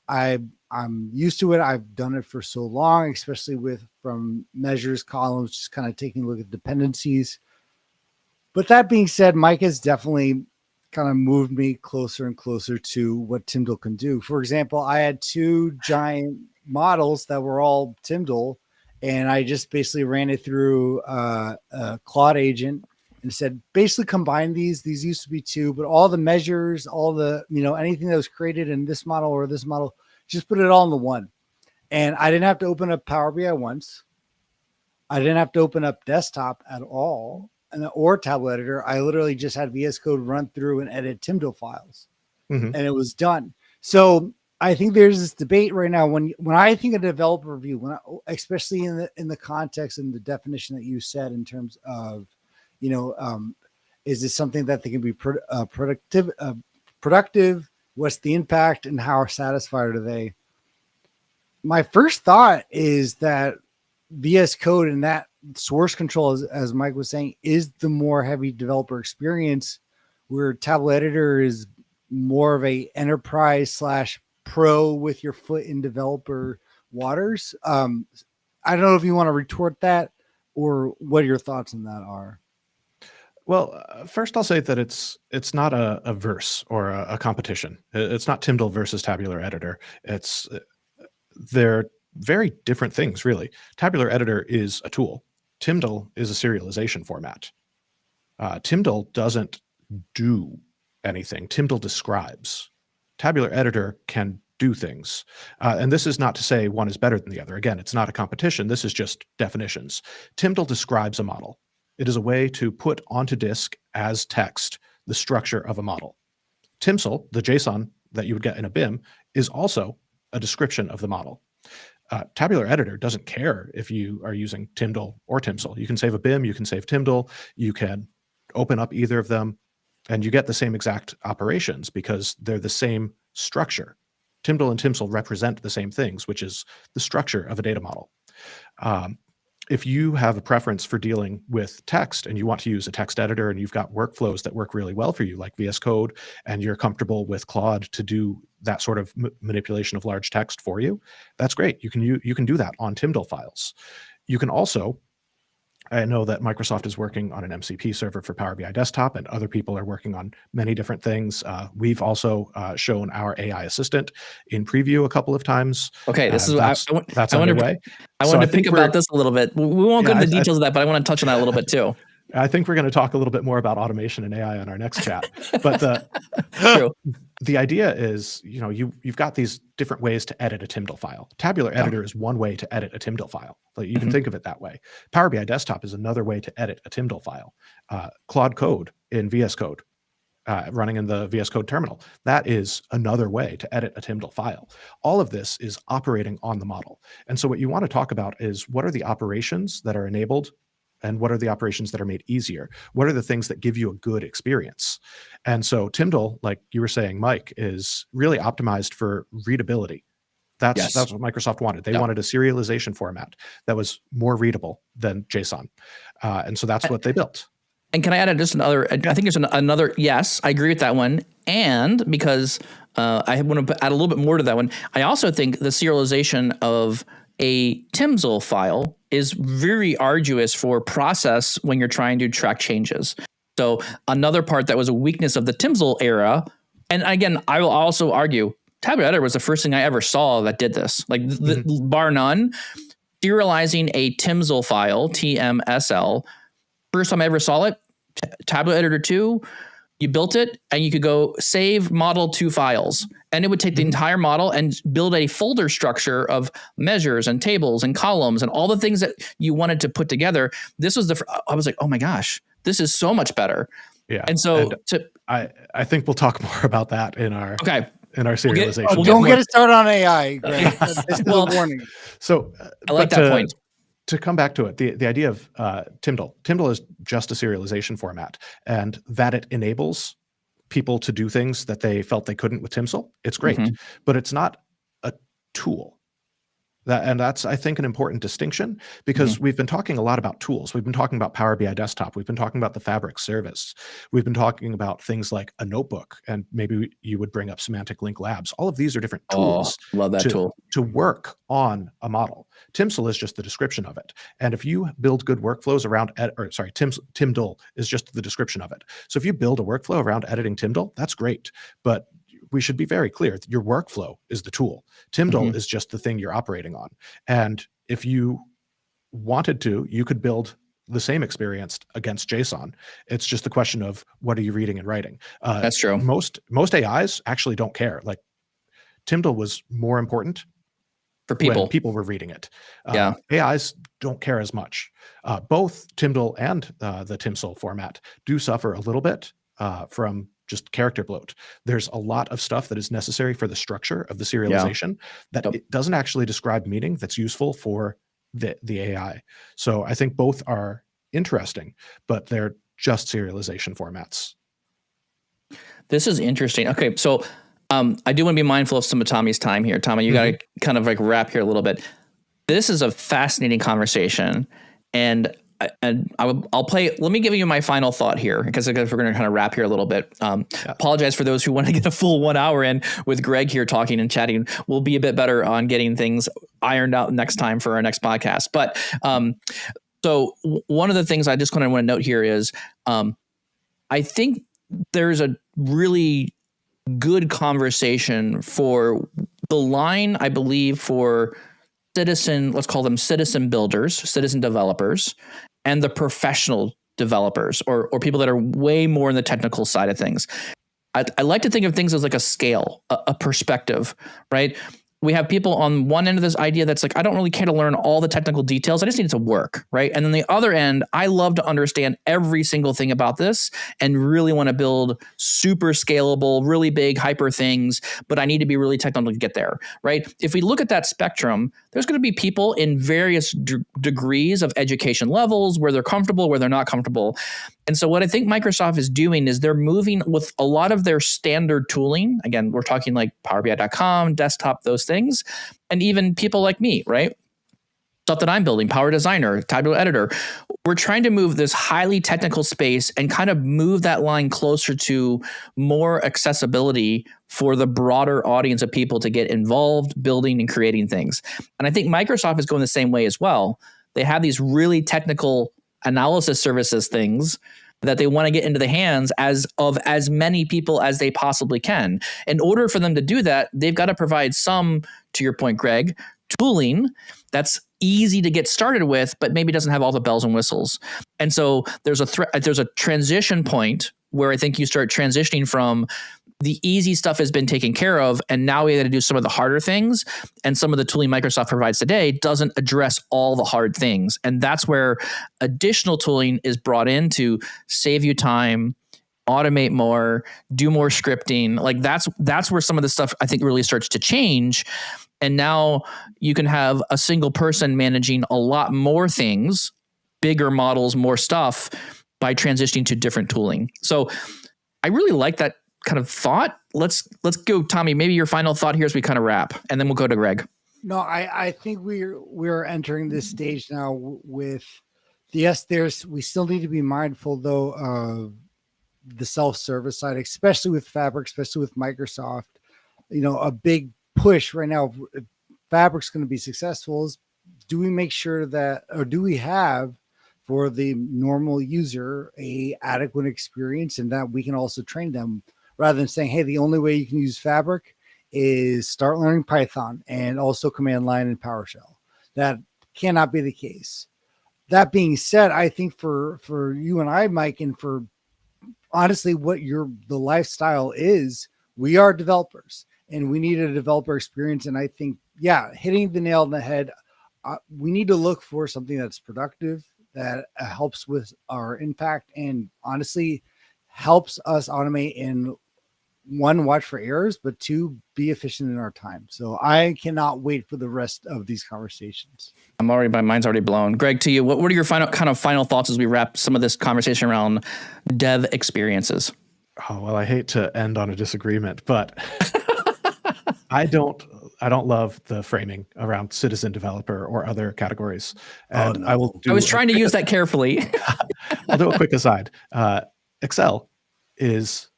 I'm used to it. I've done it for so long, especially from measures, columns, just kind of taking a look at dependencies. But that being said, Mike has definitely kind of moved me closer and closer to what Tyndall can do. For example, I had 2 giant models that were all Tyndall, and I just basically ran it through a Claude agent and said, basically combine these. These used to be 2, but all the measures, all the, anything that was created in this model or this model, just put it all in the one. And I didn't have to open up Power BI once. I didn't have to open up desktop at all or tablet editor. I literally just had VS Code run through and edit Tyndall files, Mhm. and it was done. So I think there's this debate right now when I think of developer review, especially in the context and the definition that you said in terms of, is this something that they can be productive? What's the impact, and how satisfied are they? My first thought is that VS Code and that source control, as Mike was saying, is the more heavy developer experience, where tablet editor is more of a enterprise / pro with your foot in developer waters. I don't know if you want to retort that or what your thoughts on that are. Well, first I'll say that it's not a verse or a competition. It's not Tyndall versus tabular editor. They're very different things, really. Tabular editor is a tool. Tyndall is a serialization format. Tyndall doesn't do anything. Tyndall describes. Tabular editor can do things. And this is not to say one is better than the other. Again, it's not a competition. This is just definitions. Tyndall describes a model. It is a way to put onto disk as text the structure of a model. Timsel, the JSON that you would get in a BIM, is also a description of the model. Tabular editor doesn't care if you are using Tyndall or Timsel. You can save a BIM, you can save Tyndall, you can open up either of them, and you get the same exact operations because they're the same structure. Tyndall and Timsel represent the same things, which is the structure of a data model. If you have a preference for dealing with text and you want to use a text editor and you've got workflows that work really well for you, like VS Code, and you're comfortable with Claude to do that sort of manipulation of large text for you, that's great. You can do that on Tyndall files. You can also, I know that Microsoft is working on an MCP server for Power BI Desktop, and other people are working on many different things. We've also shown our AI assistant in preview a couple of times. Okay, this is that's I underway. I want to think about this a little bit. We won't go into the details of that, but I want to touch on that a little bit too. I think we're going to talk a little bit more about automation and AI on our next chat. But True. The idea is, you've got these different ways to edit a Tyndall file. Tabular editor is one way to edit a Tyndall file. Like, you can think of it that way. Power BI Desktop is another way to edit a Tyndall file. Claude Code in VS Code, running in the VS Code terminal, that is another way to edit a Tyndall file. All of this is operating on the model. And so what you want to talk about is, what are the operations that are enabled and what are the operations that are made easier? What are the things that give you a good experience? And so Tyndall, like you were saying, Mike, is really optimized for readability. That's what Microsoft wanted. They wanted a serialization format that was more readable than JSON. And so that's what they built. And can I add just another? I think there's another. Yes, I agree with that one. And because I want to add a little bit more to that one, I also think the serialization of a Timsel file is very arduous for process when you're trying to track changes. So another part that was a weakness of the Timsel era, and again, I will also argue, Tabular Editor was the first thing I ever saw that did this. Like, bar none, serializing a Timsel file, TMSL, first time I ever saw it, Tabular Editor 2, you built it and you could go save model to files, and it would take the entire model and build a folder structure of measures and tables and columns and all the things that you wanted to put together. This was I was like, oh my gosh, this is so much better. Yeah. And so I think we'll talk more about that in our serialization. Don't get us started on AI, Greg. That's the warning. So I like that point. To come back to it, the idea of Tyndall is just a serialization format, and that it enables people to do things that they felt they couldn't with Timsel. It's great, but it's not a tool. That's, I think, an important distinction, because we've been talking a lot about tools. We've been talking about Power BI Desktop. We've been talking about the Fabric service. We've been talking about things like a notebook, and maybe you would bring up Semantic Link Labs. All of these are different tools love that tool. to work on a model. TIMSL is just the description of it. And if you build good workflows around, TIMDL is just the description of it. So if you build a workflow around editing TIMDL, that's great. But we should be very clear. Your workflow is the tool. TIMDL is just the thing you're operating on. And if you wanted to, you could build the same experience against JSON. It's just the question of what are you reading and writing. That's true. Most AIs actually don't care. Like TIMDL was more important for people when people were reading it. Yeah. AIs don't care as much. Both TIMDL and the TIMSL format do suffer a little bit from just character bloat. There's a lot of stuff that is necessary for the structure of the serialization that it doesn't actually describe meaning that's useful for the AI. So I think both are interesting, but they're just serialization formats. This is interesting. Okay, so I do want to be mindful of some of Tommy's time here. Tommy, you got to kind of like wrap here a little bit. This is a fascinating conversation, and I'll play. Let me give you my final thought here, because we're going to kind of wrap here a little bit. Apologize for those who want to get a full 1 hour in with Greg here talking and chatting. We'll be a bit better on getting things ironed out next time for our next podcast. But so one of the things I just kind of want to note here is I think there's a really good conversation for the line, I believe, for let's call them citizen builders, citizen developers, and the professional developers, or people that are way more in the technical side of things. I like to think of things as like a scale, a perspective, right? We have people on one end of this idea that's like, I don't really care to learn all the technical details. I just need it to work, right? And then the other end, I love to understand every single thing about this and really want to build super scalable, really big, hyper things, but I need to be really technical to get there, right? If we look at that spectrum, there's going to be people in various degrees of education levels, where they're comfortable, where they're not comfortable. And so what I think Microsoft is doing is they're moving with a lot of their standard tooling. Again, we're talking like PowerBI.com, desktop, those things, and even people like me, right? Stuff that I'm building, Power Designer, Tabular Editor. We're trying to move this highly technical space and kind of move that line closer to more accessibility for the broader audience of people to get involved, building and creating things. And I think Microsoft is going the same way as well. They have these really technical analysis services things that they want to get into the hands of as many people as they possibly can. In order for them to do that, they've got to provide some, to your point, Greg, tooling that's easy to get started with, but maybe doesn't have all the bells and whistles. And so there's a transition point where I think you start transitioning from the easy stuff has been taken care of, and now we got to do some of the harder things. And some of the tooling Microsoft provides today doesn't address all the hard things. And that's where additional tooling is brought in to save you time, automate more, do more scripting. Like that's where some of the stuff I think really starts to change. And now you can have a single person managing a lot more things, bigger models, more stuff, by transitioning to different tooling. So I really like that kind of thought. Let's go, Tommy. Maybe your final thought here as we kind of wrap, and then we'll go to Greg. No, I think we're entering this stage now with we still need to be mindful though of the self-service side, especially with Fabric, especially with Microsoft. You know, a big push right now, if Fabric's going to be successful, is do we make sure that, or do we have for the normal user a adequate experience, and that we can also train them, rather than saying, hey, the only way you can use Fabric is start learning Python and also command line and PowerShell. That cannot be the case. That being said, I think for you and I, Mike, and for honestly what the lifestyle is, we are developers and we need a developer experience. And I think, hitting the nail on the head, we need to look for something that's productive, that helps with our impact, and honestly helps us automate and, one, watch for errors, but two, be efficient in our time. So I cannot wait for the rest of these conversations. My mind's already blown. Greg, to you, what are your final thoughts as we wrap some of this conversation around dev experiences? Oh, well, I hate to end on a disagreement, but I don't love the framing around citizen developer or other categories. And no. I was trying to use that carefully. I'll do a quick aside. Excel is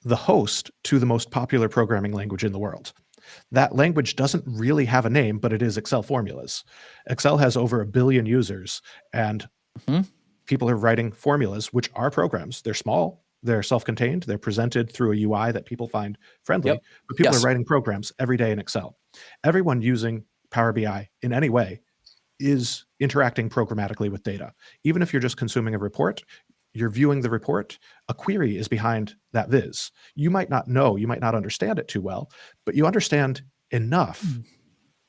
the host to the most popular programming language in the world. That language doesn't really have a name, but it is Excel formulas. Excel has over 1 billion users, and people are writing formulas, which are programs. They're small, they're self-contained, they're presented through a UI that people find friendly, but people are writing programs every day in Excel. Everyone using Power BI in any way is interacting programmatically with data. Even if you're just consuming a report, you're viewing the report, a query is behind that viz. You might not know, you might not understand it too well, but you understand enough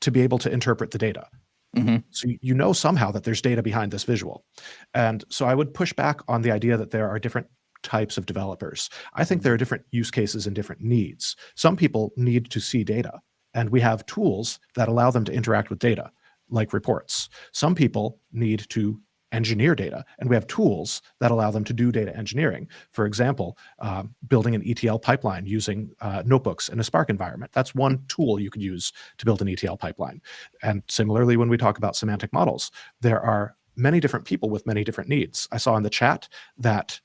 to be able to interpret the data. So you know somehow that there's data behind this visual. And so I would push back on the idea that there are different types of developers. I think there are different use cases and different needs. Some people need to see data, and we have tools that allow them to interact with data, like reports. Some people need to engineer data, and we have tools that allow them to do data engineering. For example, building an ETL pipeline using notebooks in a Spark environment. That's one tool you could use to build an ETL pipeline. And similarly, when we talk about semantic models, there are many different people with many different needs. I saw in the chat that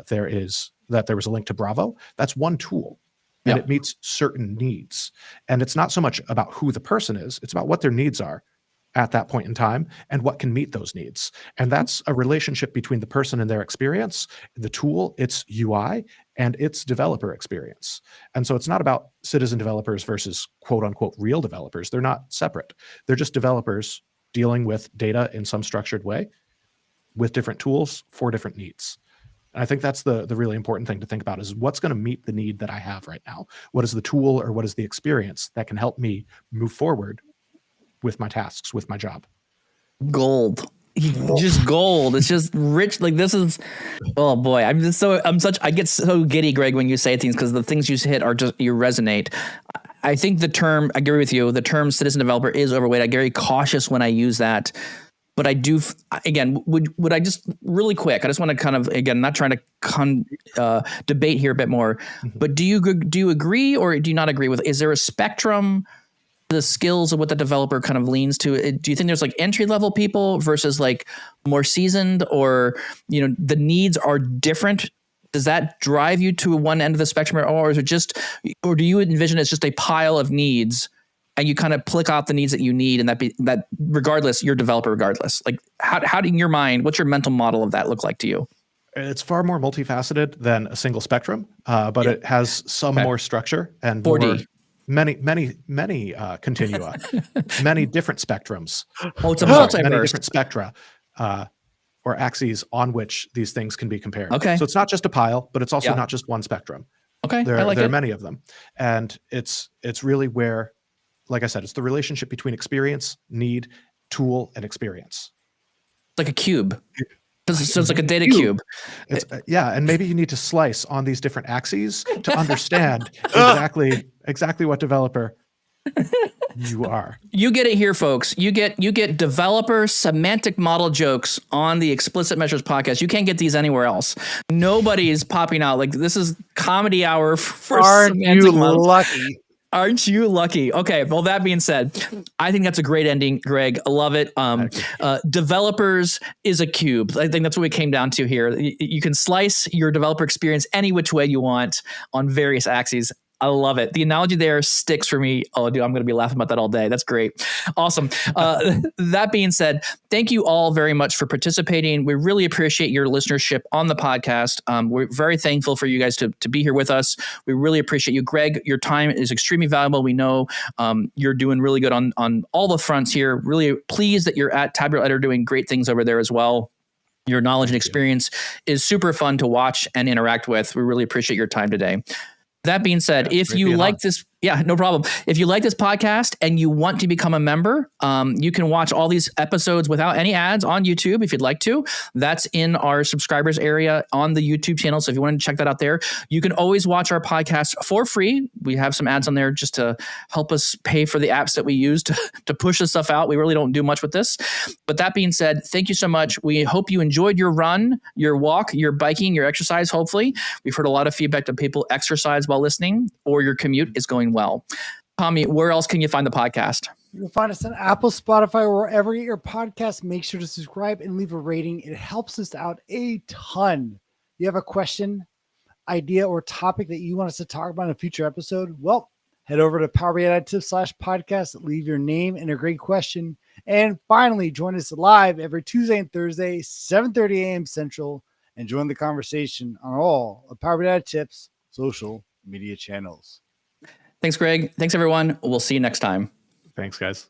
there was a link to Bravo. That's one tool, and it meets certain needs. And it's not so much about who the person is, it's about what their needs are at that point in time and what can meet those needs. And that's a relationship between the person and their experience, the tool, its UI, and its developer experience. And so it's not about citizen developers versus quote unquote real developers. They're not separate. They're just developers dealing with data in some structured way with different tools for different needs. And I think that's the really important thing to think about is what's going to meet the need that I have right now? What is the tool or what is the experience that can help me move forward with my tasks, with my job? Gold. Just gold. It's just rich. Like this is, oh boy. I get so giddy, Greg, when you say things, because the things you hit are just, you resonate. I think the term, I agree with you, the term citizen developer is overweight. I get very cautious when I use that. But I do, again, would I just really quick, I just want to kind of, again, not trying to debate here a bit more, but do you agree or do you not agree with, is there a spectrum, the skills of what the developer kind of leans to? Do you think there's like entry level people versus like more seasoned, or, you know, the needs are different? Does that drive you to one end of the spectrum, or is it just, or do you envision it's just a pile of needs and you kind of click out the needs that you need, and that regardless, you're a developer regardless? Like how in your mind, what's your mental model of that look like to you? It's far more multifaceted than a single spectrum, but it has some more structure and 4D. Many continua, many different spectrums. Oh, it's a multiverse. Many different spectra or axes on which these things can be compared. Okay. So it's not just a pile, but it's also not just one spectrum. Okay. There are many of them. And it's really where, like I said, it's the relationship between experience, need, tool, and experience. Like a cube. So it's like a data cube. It's, and maybe you need to slice on these different axes to understand exactly what developer you are. You get it here, folks. You get developer semantic model jokes on the Explicit Measures podcast. You can't get these anywhere else. Nobody's popping out. Like, this is comedy hour for semantic models. Lucky? Aren't you lucky? Okay. Well, that being said, I think that's a great ending, Greg. I love it. Developers is a cube. I think that's what we came down to here. You can slice your developer experience any which way you want on various axes. I love it. The analogy there sticks for me. Oh, dude, I'm going to be laughing about that all day. That's great. Awesome. That being said, thank you all very much for participating. We really appreciate your listenership on the podcast. We're very thankful for you guys to be here with us. We really appreciate you. Greg, your time is extremely valuable. We know you're doing really good on all the fronts here. Really pleased that you're at Tabular Editor doing great things over there as well. Your knowledge and experience is super fun to watch and interact with. We really appreciate your time today. That being said, if you like this, no problem. If you like this podcast and you want to become a member, you can watch all these episodes without any ads on YouTube if you'd like to. That's in our subscribers area on the YouTube channel. So if you want to check that out there, you can always watch our podcast for free. We have some ads on there just to help us pay for the apps that we use to push this stuff out. We really don't do much with this. But that being said, thank you so much. We hope you enjoyed your run, your walk, your biking, your exercise, hopefully. We've heard a lot of feedback that people exercise while listening, or your commute is going well. Tommy, where else can you find the podcast? You can find us on Apple, Spotify, or wherever you get your podcast. Make sure to subscribe and leave a rating. It helps us out a ton. You have a question, idea, or topic that you want us to talk about in a future episode? Well, head over to Power BI Tips/podcast, leave your name and a great question. And finally, join us live every Tuesday and Thursday, 7:30 a.m. Central, and join the conversation on all of Power BI Tips social media channels. Thanks, Greg. Thanks, everyone. We'll see you next time. Thanks, guys.